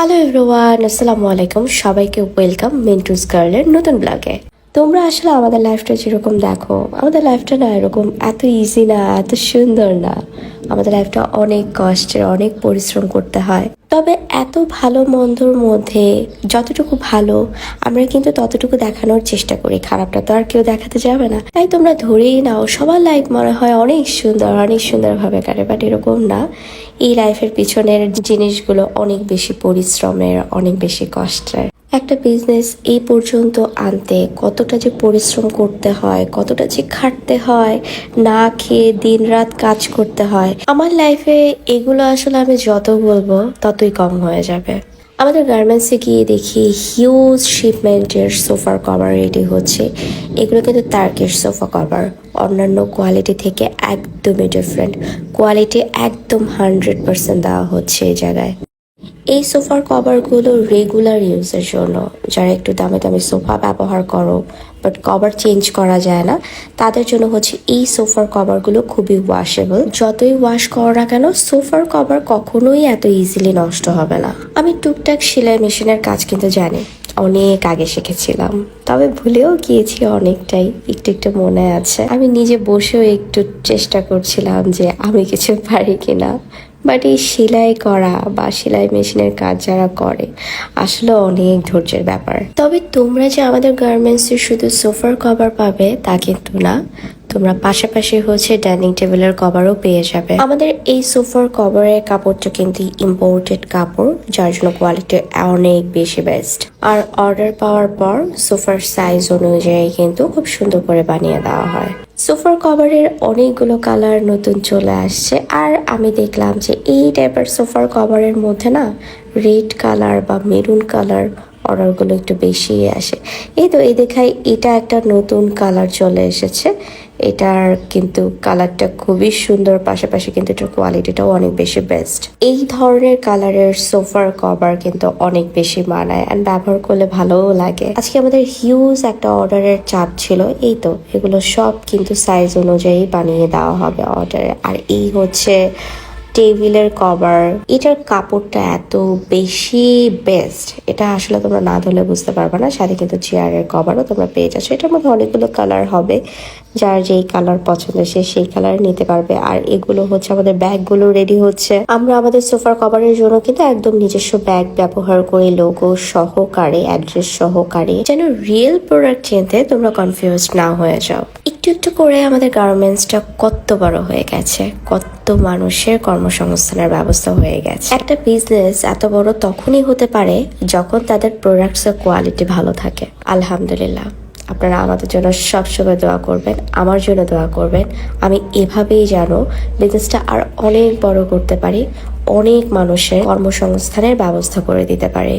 Hello everyone, আসসালামু আলাইকুম। সবাইকে ওয়েলকাম মিন্টুস গার্লের নতুন ব্লগে। তোমরা আসলে আমাদের লাইফটা যেরকম দেখো, আমাদের লাইফটা না এরকম এত ইজি না, এত সুন্দর না। আমাদের লাইফটা অনেক কষ্টের, অনেক পরিশ্রম করতে হয়। তবে এত ভালো মন্দর মধ্যে যতটুকু ভালো আমরা কিন্তু ততটুকু দেখানোর চেষ্টা করি। খারাপটা তো আর কেউ দেখাতে যাবে না। তাই তোমরা ধরেই নাও সবার লাইফ মনে হয় অনেক সুন্দর, অনেক সুন্দরভাবে কাটে, বাট এরকম না। এই লাইফের পিছনের জিনিসগুলো অনেক বেশি পরিশ্রমের, অনেক বেশি কষ্টের। একটা বিজনেস এই পর্যন্ত আনতে কতটা যে পরিশ্রম করতে হয়, কতটা যে খাটতে হয়, না খেয়ে দিন রাত কাজ করতে হয়। আমার লাইফে এগুলো আসলে আমি যত বলবো ততই কম হয়ে যাবে। আমাদের গার্মেন্টসে গিয়ে দেখি হিউজ শিপমেন্টের সোফার কভার রেডি হচ্ছে। এগুলো কিন্তু টার্কিশ সোফা কভার, অন্যান্য কোয়ালিটি থেকে একদমই ডিফারেন্ট। কোয়ালিটি একদম 100% দেওয়া হচ্ছে এই জায়গায়। এই সোফার কভারগুলো রেগুলার ইউজের জন্য, যারা একটু দামি দামি সোফা ব্যবহার করো বাট কভার চেঞ্জ করা যায় না, তাদের জন্য হচ্ছে এই সোফার কভারগুলো খুবই ওয়াশেবল। যতই ওয়াশ করো না কেন, সোফার কভার কখনোই এত ইজিলি নষ্ট হবে না। আমি টুকটাক সেলাই মেশিনের কাজ কিন্তু জানি, অনেক আগে শিখেছিলাম, তবে ভুলেও গিয়েছি অনেকটাই। একটু একটু মনে আছে আমি নিজে বসেও একটু চেষ্টা করছিলাম যে আমি কিছু পারি কিনা। বাট এই সেলাই করা বা সেলাই মেশিনের কাজ যারা করে আসলে অনেক ধৈর্যের ব্যাপার। তবে তোমরা যে আমাদের গার্মেন্টসে শুধু সোফার কভার পাবে তা কিন্তু না, তোমরা পাশাপাশি হচ্ছে ডাইনিং টেবিলের কভারও পেয়ে যাবে। আমাদের এই সোফার কভারের কাপড়টা কিন্তু ইম্পোর্টেড কাপড়, যার জন্য কোয়ালিটি অনেক বেশি বেস্ট। আর অর্ডার পাওয়ার পর সোফার সাইজ অনুযায়ী কিন্তু খুব সুন্দর করে বানিয়ে দেওয়া হয়। সোফার কভারের অনেকগুলো কালার নতুন চলে আসছে, আর আমি দেখলাম যে এই টাইপের সোফার কভারের মধ্যে না রেড কালার বা মেরুন কালার অর্ডারগুলো একটু বেশি আসে। এই তো এই দেখাই, এটা একটা নতুন কালার চলে এসেছে। এটার কিন্তু কালারটা খুবই সুন্দর, পাশাপাশি কিন্তু এটার কোয়ালিটিটাও অনেক বেশি বেস্ট। এই ধরনের কালারের সোফার কভার কিন্তু অনেক বেশি মানায় অ্যান্ড ব্যবহার করলে ভালোও লাগে। আজকে আমাদের হিউজ একটা অর্ডারের চাপ ছিল। এই তো এগুলো সব কিন্তু সাইজ অনুযায়ী বানিয়ে দেওয়া হবে অর্ডারে। আর এই হচ্ছে টেবিলের কভার, এটার কাপড়টা এত বেশি বেস্ট, এটা আসলে তোমরা না ধরলে বুঝতে পারবে না। সাথে কিন্তু চেয়ারের কভারও তোমরা পেয়ে যাচ্ছ। এটার মধ্যে অনেকগুলো কালার হবে, যার যেই কালার পছন্দ সে সেই কালার নিতে পারবে। আর এগুলো হচ্ছে আমাদের ব্যাগগুলো রেডি হচ্ছে। আমরা আমাদের সোফার কভারের জন্য কিন্তু একদম নিজস্ব ব্যাগ ব্যবহার করে, লোগো সহকারে, অ্যাড্রেস সহকারে, যেন রিয়েল প্রোডাক্ট চিনতে তোমরা কনফিউজ না হয়ে যাও। একটু একটু করে আমাদের গার্মেন্টসটা কত বড় হয়ে গেছে, কত মানুষের কর্মসংস্থানের ব্যবস্থা হয়ে গেছে। একটা বিজনেস এত বড় তখনই হতে পারে যখন তাদের প্রোডাক্টসের কোয়ালিটি ভালো থাকে। আলহামদুলিল্লাহ, আপনারা আমাদের জন্য সবসময় দোয়া করবেন, আমার জন্য দোয়া করবেন। আমি এভাবেই যেন বিজনেসটা আর অনেক বড় করতে পারি, অনেক মানুষের কর্মসংস্থানের ব্যবস্থা করে দিতে পারি।